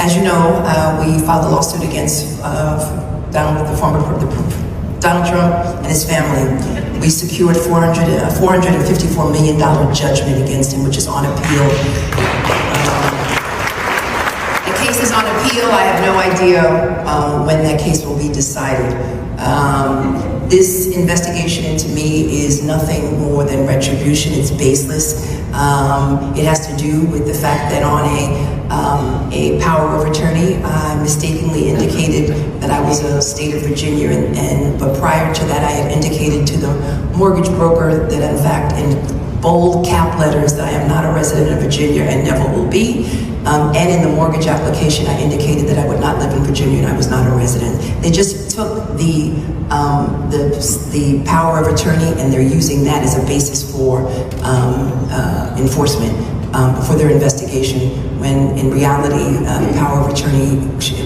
As you know, we filed a lawsuit against Donald Trump and his family. We secured $454 million judgment against him, which is on appeal. The case is on appeal. I have no idea when that case will be decided. This investigation into me is nothing more than retribution. It's baseless. It has to do with the fact that on a power of attorney, I mistakenly indicated that I was a state of Virginia, but prior to that, I had indicated to the mortgage broker that, in fact, in bold cap letters, that I am not a resident of Virginia and never will be. And in the mortgage application, I indicated that I would not live in Virginia and I was not a resident. They just took the power of attorney and they're using that as a basis for enforcement for their investigation, when in reality, the power of attorney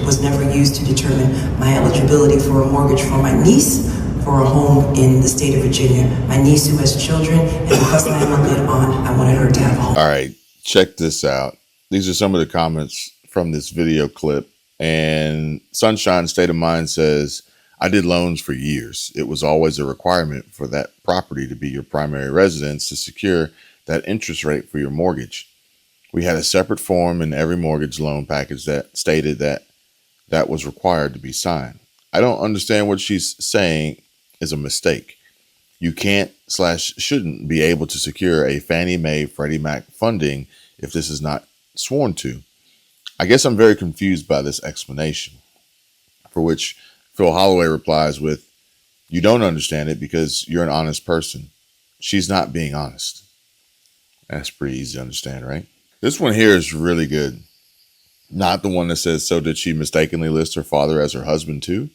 was never used to determine my eligibility for a mortgage for my niece for a home in the state of Virginia. My niece who has children, and because I am a bid on, I wanted her to have a home. All right, check this out. These are some of the comments from this video clip. And Sunshine State of Mind says, I did loans for years. It was always a requirement for that property to be your primary residence to secure that interest rate for your mortgage. We had a separate form in every mortgage loan package that stated that that was required to be signed. I don't understand what she's saying is a mistake. You can't/shouldn't be able to secure a Fannie Mae Freddie Mac funding if this is not sworn to. I guess I'm very confused by this explanation, for which Phil Holloway replies with, you don't understand it because you're an honest person. She's not being honest. That's pretty easy to understand, right? This one here is really good. Not the one that says, so did she mistakenly list her father as her husband too?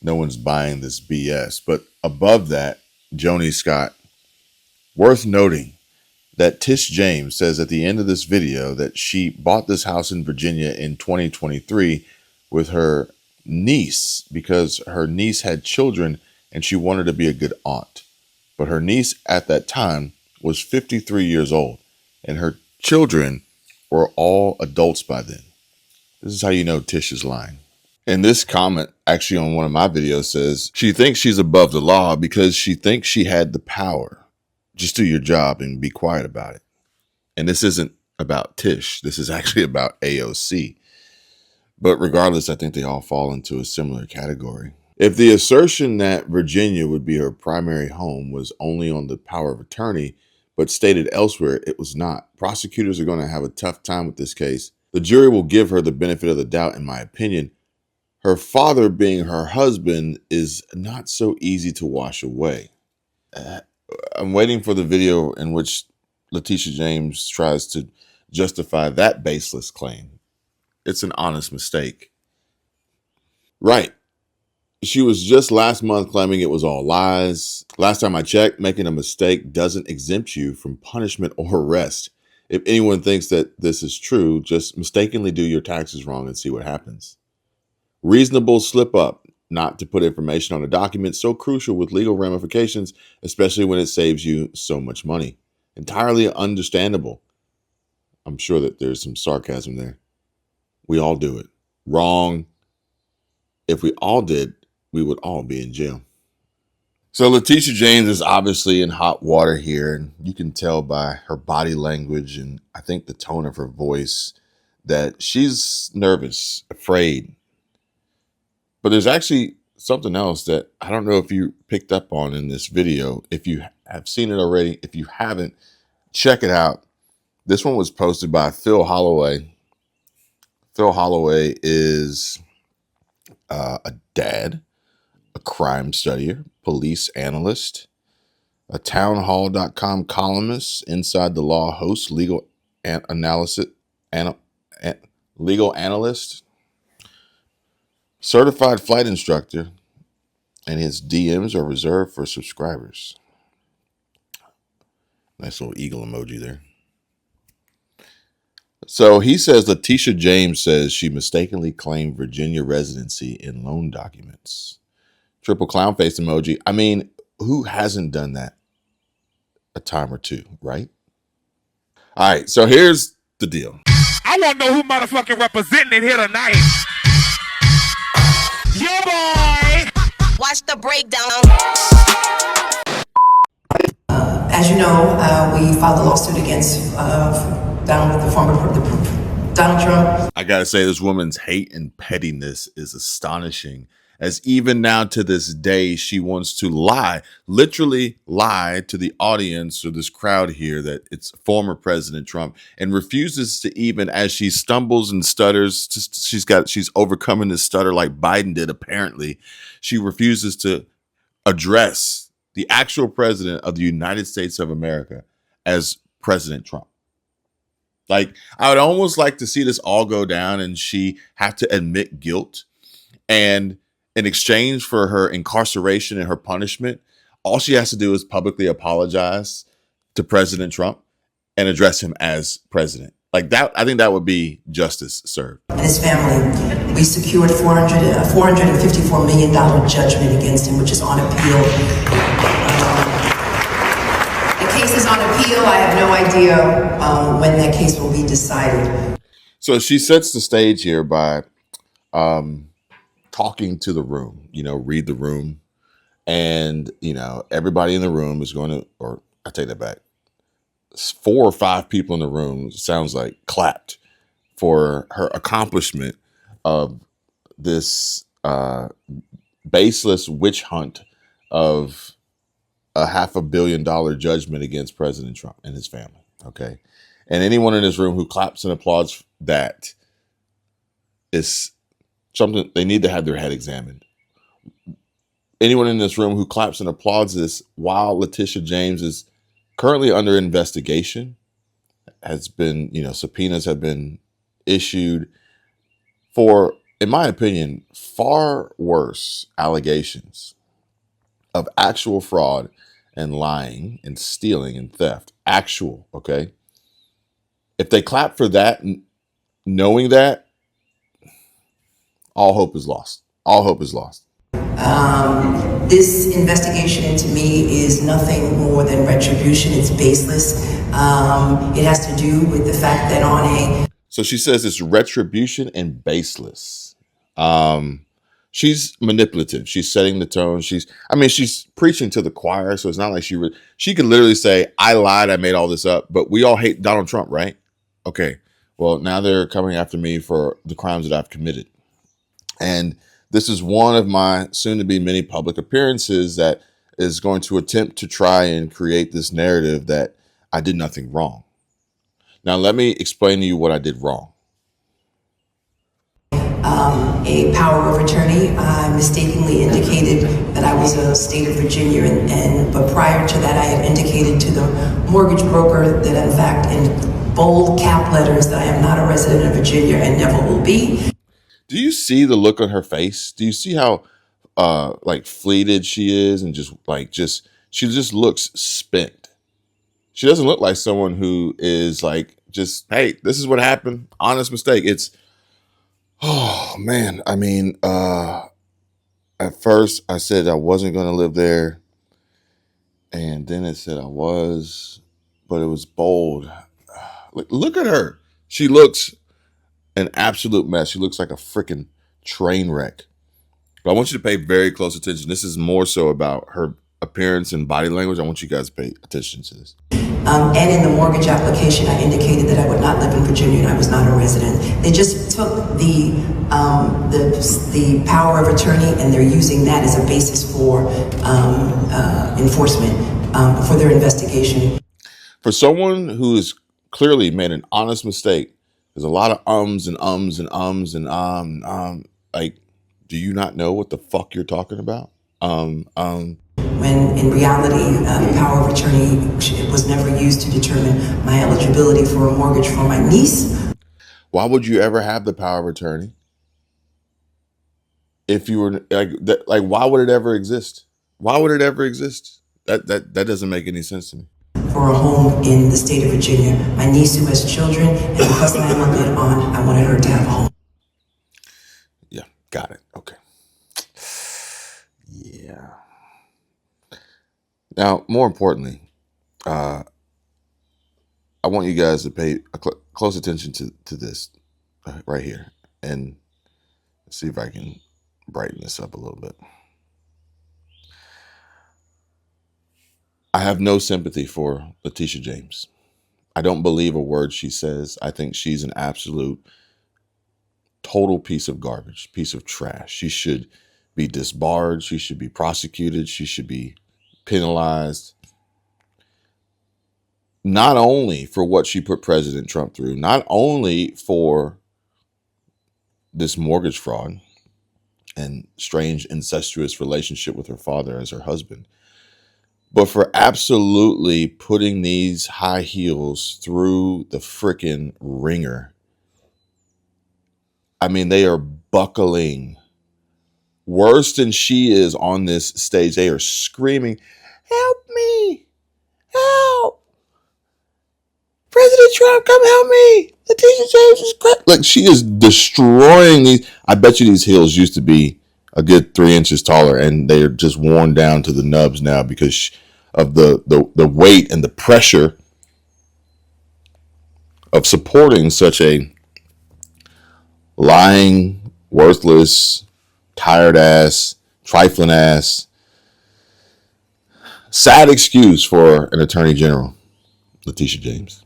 No one's buying this BS. But above that, Joni Scott. Worth noting that Tish James says at the end of this video that she bought this house in Virginia in 2023 with her niece because her niece had children and she wanted to be a good aunt. But her niece at that time was 53 years old and her children were all adults by then. This is how you know Tish is lying. And this comment actually on one of my videos says, she thinks she's above the law because she thinks she had the power. Just do your job and be quiet about it. And this isn't about Tish. This is actually about AOC. But regardless, I think they all fall into a similar category. If the assertion that Virginia would be her primary home was only on the power of attorney, but stated elsewhere it was not, prosecutors are going to have a tough time with this case. The jury will give her the benefit of the doubt, in my opinion. Her father being her husband is not so easy to wash away. I'm waiting for the video in which Letitia James tries to justify that baseless claim. It's an honest mistake. Right. She was just last month claiming it was all lies. Last time I checked, making a mistake doesn't exempt you from punishment or arrest. If anyone thinks that this is true, just mistakenly do your taxes wrong and see what happens. Reasonable slip up not to put information on a document so crucial with legal ramifications, especially when it saves you so much money. Entirely understandable. I'm sure that there's some sarcasm there. We all do it. Wrong. If we all did, we would all be in jail. So Letitia James is obviously in hot water here, and you can tell by her body language and I think the tone of her voice that she's nervous, afraid. But there's actually something else that I don't know if you picked up on in this video. If you have seen it already, if you haven't, check it out. This one was posted by Phil Holloway. Phil Holloway is a dad, a crime studier, police analyst, a townhall.com columnist, Inside the Law host, legal analyst, certified flight instructor, and his DMs are reserved for subscribers. Nice little eagle emoji there. So he says Letitia James says she mistakenly claimed Virginia residency in loan documents. Triple clown face emoji. I mean, who hasn't done that a time or two, right? All right, so here's the deal. I want to know who motherfucking representing it here tonight. Yo, boy. Watch the breakdown. As you know, we filed a lawsuit against the former Donald Trump. I gotta say, this woman's hate and pettiness is astonishing. As even now to this day, she wants to lie, literally lie to the audience or this crowd here that it's former President Trump, and refuses to even, as she stumbles and stutters, she's overcoming this stutter like Biden did apparently. She refuses to address the actual president of the United States of America as President Trump. Like, I would almost like to see this all go down and she have to admit guilt, and in exchange for her incarceration and her punishment, all she has to do is publicly apologize to President Trump and address him as president. Like that, I think that would be justice served. And his family, we secured $454 million judgment against him, which is on appeal. The case is on appeal. I have no idea when that case will be decided. So she sets the stage here by talking to the room, read the room. And, everybody in the room is going to, or I take that back. 4 or 5 people in the room, sounds like, clapped for her accomplishment of this baseless witch hunt of a $500 million judgment against President Trump and his family. Okay. And anyone in this room who claps and applauds that is something they need to have their head examined. Anyone in this room who claps and applauds this while Letitia James is currently under investigation, has been, subpoenas have been issued for, in my opinion, far worse allegations of actual fraud and lying and stealing and theft. Actual, okay? If they clap for that, knowing that, all hope is lost. All hope is lost. This investigation into me is nothing more than retribution. It's baseless. It has to do with the fact that So she says it's retribution and baseless. She's manipulative. She's setting the tone. She's preaching to the choir. So it's not like she could literally say, I lied, I made all this up, but we all hate Donald Trump, right? Okay. Well, now they're coming after me for the crimes that I've committed. And this is one of my soon-to-be many public appearances that is going to attempt to try and create this narrative that I did nothing wrong. Now, let me explain to you what I did wrong. A power of attorney, I mistakenly indicated that I was a state of Virginia, but prior to that, I had indicated to the mortgage broker that, in fact, in bold cap letters, that I am not a resident of Virginia and never will be. Do you see the look on her face? Do you see how fleeted she is, and she just looks spent? She doesn't look like someone who is like, just, hey, this is what happened. Honest mistake. It's, oh man. At first I said I wasn't going to live there. And then it said I was, but it was bold. Look at her. She looks an absolute mess. She looks like a freaking train wreck. But I want you to pay very close attention. This is more so about her appearance and body language. I want you guys to pay attention to this. And in the mortgage application, I indicated that I would not live in Virginia and I was not a resident. They just took the power of attorney and they're using that as a basis for enforcement for their investigation. For someone who has clearly made an honest mistake, there's a lot of ums and ums and ums and like, do you not know what the fuck you're talking about? When in reality, the power of attorney was never used to determine my eligibility for a mortgage for my niece. Why would you ever have the power of attorney? If you were why would it ever exist? Why would it ever exist? That doesn't make any sense to me. For a home in the state of Virginia, my niece who has children, and because I am a bit on, I wanted her to have a home. Yeah, got it. Okay. Yeah. Now, more importantly, I want you guys to pay close attention to this right here. And let's see if I can brighten this up a little bit. I have no sympathy for Letitia James. I don't believe a word she says. I think she's an absolute total piece of garbage, piece of trash. She should be disbarred. She should be prosecuted. She should be penalized. Not only for what she put President Trump through, not only for this mortgage fraud and strange incestuous relationship with her father as her husband, but for absolutely putting these high heels through the frickin' ringer. I mean, they are buckling worse than she is on this stage. They are screaming, "Help me, help. President Trump, come help me. Letitia James is crazy." Like, she is destroying these. I bet you these heels used to be a good 3 inches taller, and they're just worn down to the nubs now because of the weight and the pressure of supporting such a lying, worthless, tired ass, trifling ass, sad excuse for an attorney general, Letitia James.